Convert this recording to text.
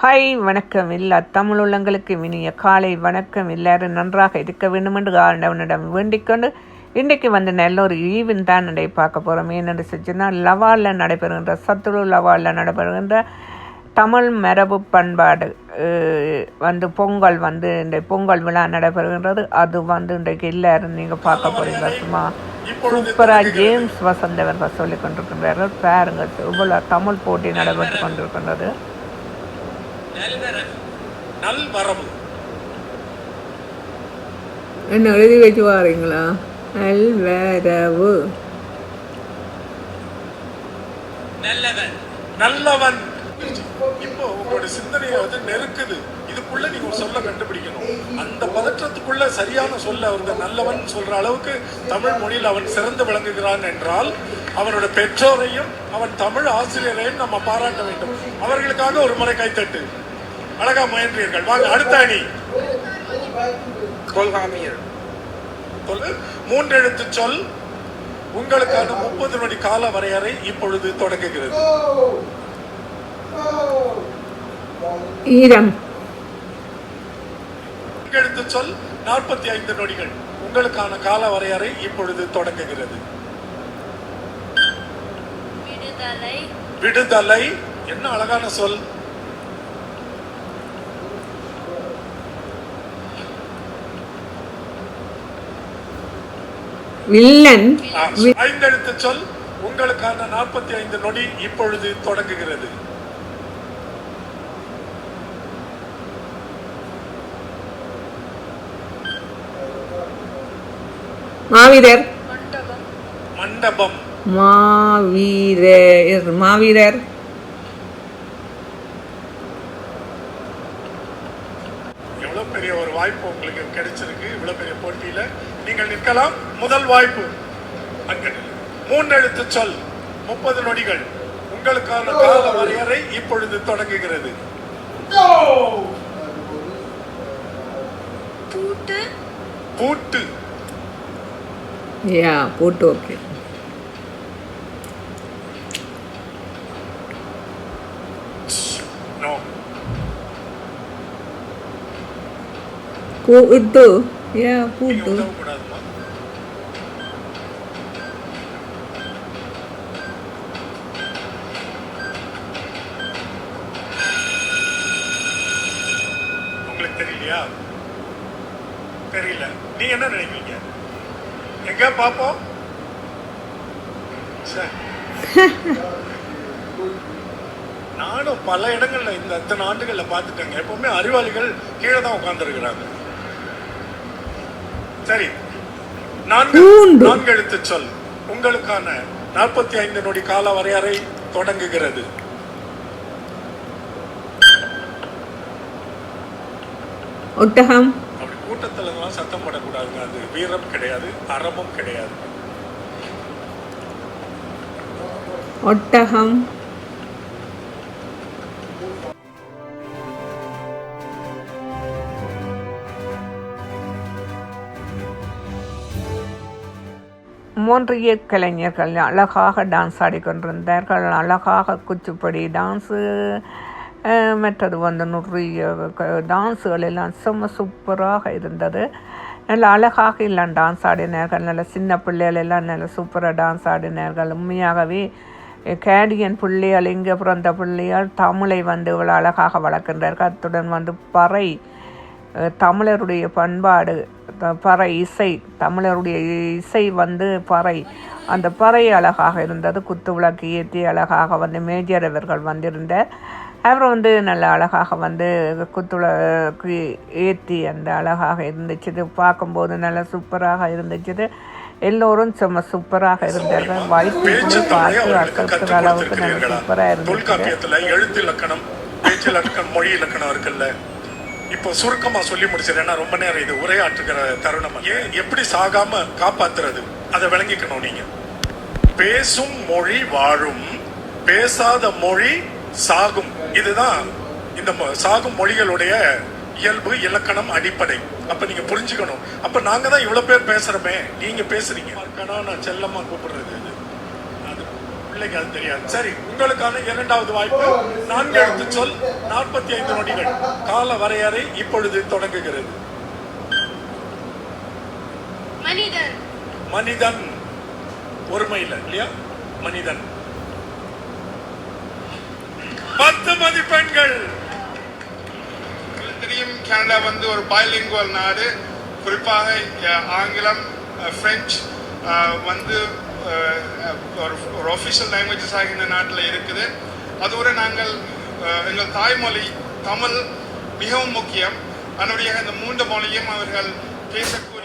Hi வணக்கம். எல்லா தமிழ் உள்ளங்களுக்கு இனிய காலை வணக்கம். எல்லாரும் நன்றாக இருக்க வேண்டும் என்று ஆண்டவனிடம் வேண்டிக்கொண்டு இன்றைக்கு வந்து நல்ல ஒரு ஈவெண்ட் தான் நடை பார்க்க போகிறோம். ஏன்னு செஞ்சுன்னா லவாலில் நடைபெறுகின்ற சத்துரு லவாலில் நடைபெறுகின்ற தமிழ் மரபு பண்பாடு வந்து பொங்கல் வந்து இந்த பொங்கல் விழா நடைபெறுகின்றது. அது வந்து இன்றைக்கு எல்லாரும் நீங்கள் பார்க்க போகிறீங்க. சும்மா சூப்பராக ஜேம்ஸ் வசந்தவர்கள் சொல்லிக் கொண்டிருக்கின்றார்கள். பாருங்கள், இவ்வளோ தமிழ் போட்டி நடைபெற்று கொண்டிருக்கின்றது. என்ன எழுதி வச்சு வாரீங்களா? நல்வரவு நல்லவன். இப்போ உங்களோட சிந்தனையை வந்து நெருக்குது. இதுக்குள்ள நீங்க ஒரு சொல்ல கண்டுபிடிக்கணும். அந்த பதற்றத்துக்குள்ள சரியான சொல்ல அவர்கள் நல்லவன் சொல்ற அளவுக்கு தமிழ் மொழியில் அவன் சிறந்து விளங்குகிறான் என்றால் அவனோட பெற்றோரையும் அவன் தமிழ் ஆசிரியரையும் நம்ம பாராட்ட வேண்டும். அவர்களுக்காக ஒரு முறை கைத்தட்டு. அழகா முயன்றீர்கள். வாங்க அடுத்த அணி. மூன்றெழுத்து சொல். உங்களுக்கான 30 நொடி கால வரையறை இப்பொழுது தொடங்குகிறது. ஈரம். எழுத்து சொல் 45 நொடிகள். உங்களுக்கான கால வரையறை இப்பொழுது தொடங்குகிறது. விடுதலை. என்ன அழகான சொல். வில்லன். 5 எழுத்து சொல். உங்களுக்கான 45 நொடி இப்பொழுது தொடங்குகிறது. மாவீரர். மண்டபம். மாவீரர். மாவீரர். எவ்வளவு பெரிய ஒரு வாய்ப்பு உங்களுக்கு கிடைச்சிருக்கு. இவ்வளவு பெரிய போட்டியில நீங்கள் நிற்கலாம். முதல் வாய்ப்பு. 3 எழுத்து சொல் 30 நொடிகள். உங்களுக்கான கால வரையறை இப்பொழுது தொடங்குகிறது. பூட்டு. பூட்டு. பூட்டு. ஓகே. நோ. பூட்டு. பூட்டு. உங்களுக்கு தெரியலையா? தெரியல. நீங்க என்ன நினைக்கிறீங்க? எங்க பாப்போம். நானும் பல இடங்கள்ல இந்த அத்தனை ஆண்டுகள்ல பாத்துட்டேங்க. எப்பவுமே அறிவாளிகள் கீழே தான் உட்கார்ந்து இருக்கிறாங்க. சரி, 4 எழுத்து சொல். உங்களுக்கான 45 நொடி கால வரையறை தொடங்குகிறது. ஒட்டகம். அப்படி கூட்டத்துல சத்தம் போடக்கூடாதுங்க. அது வீரம் கிடையாது, அறமும் கிடையாது. ஒட்டகம். மூன்றிய கலைஞர்கள் அழகாக டான்ஸ் ஆடிக்கொண்டிருந்தார்கள். அழகாக குச்சிப்புடி டான்ஸு, மற்றது வந்து நிறைய டான்ஸுகள் எல்லாம் செம்ம சூப்பராக இருந்தது. நல்ல அழகாக எல்லாம் டான்ஸ் ஆடினார்கள். நல்ல சின்ன பிள்ளைகள் எல்லாம் நல்ல சூப்பராக டான்ஸ் ஆடினார்கள். உண்மையாகவே கேடியன் பிள்ளைகள், இங்கே பிறந்த பிள்ளைகள் தமிழை வந்து இவ்வளோ அழகாக வளர்க்கின்றார்கள். அத்துடன் வந்து பறை, தமிழருடைய பண்பாடு, பறை இசை, தமிழருடைய இசை வந்து பறை. அந்த பறை அழகாக இருந்தது. குத்து விளக்கு ஏற்றி அழகாக வந்து மேஜர் அவர்கள் வந்திருந்தார். அப்புறம் வந்து நல்ல அழகாக வந்து குத்துவிளக்கு ஏற்றி அந்த அழகாக இருந்துச்சு. பார்க்கும்போது நல்லா சூப்பராக இருந்துச்சு. எல்லோரும் செம்ம சூப்பராக இருந்தார்கள். வாய்ப்பு பார்த்து அசத்துற அளவுக்கு நல்ல சூப்பராக இருந்துச்சு. எழுத்து இலக்கணம், பேச்சு இலக்கணம், மொழி இலக்கணம் இருக்குல்ல. இப்போ சுருக்கமா சொல்லி முடிச்சிருன்னா ரொம்ப நேரம் இது உரையாற்றுகிற தருணம். எப்படி சாகாம காப்பாத்துறது அதை விளங்கிக்கணும். நீங்க பேசும் மொழி வாழும், பேசாத மொழி சாகும். இதுதான் இந்த சாகும் மொழிகளுடைய இயல்பு, இலக்கணம், அடிப்படை. அப்ப நீங்க புரிஞ்சுக்கணும். அப்ப நாங்க தான் இவ்வளவு பேர் பேசுறோமே, நீங்க பேசுறீங்க. நான் செல்லமா கூப்பிடுறது அது பிள்ளைக்கு அது தெரியாது. சரி, உங்களுக்கான இரண்டாவது வாய்ப்பு. 4 எழுத்து சொல், 45 நொடிகள். கால வரையறை இப்பொழுது தொடங்குகிறது. மனிதன். மனிதன் ஒருமையில் இல்லையா? மனிதன். 10 மதிப்பெண்கள். தெரியும், கனடா வந்து ஒரு பைலிங்குவல் நாடு. குறிப்பாக ஆங்கிலம், பிரெஞ்சு வந்து ஒரு ஆஃபிஷியல் லாங்குவேஜஸாக இந்த நாட்டில் இருக்குது. அதோடு நாங்கள் எங்கள் தாய்மொழி தமிழ் மிகவும் முக்கியம். அதனுடைய இந்த 3 மொழியும் அவர்கள் பேசக்கூடிய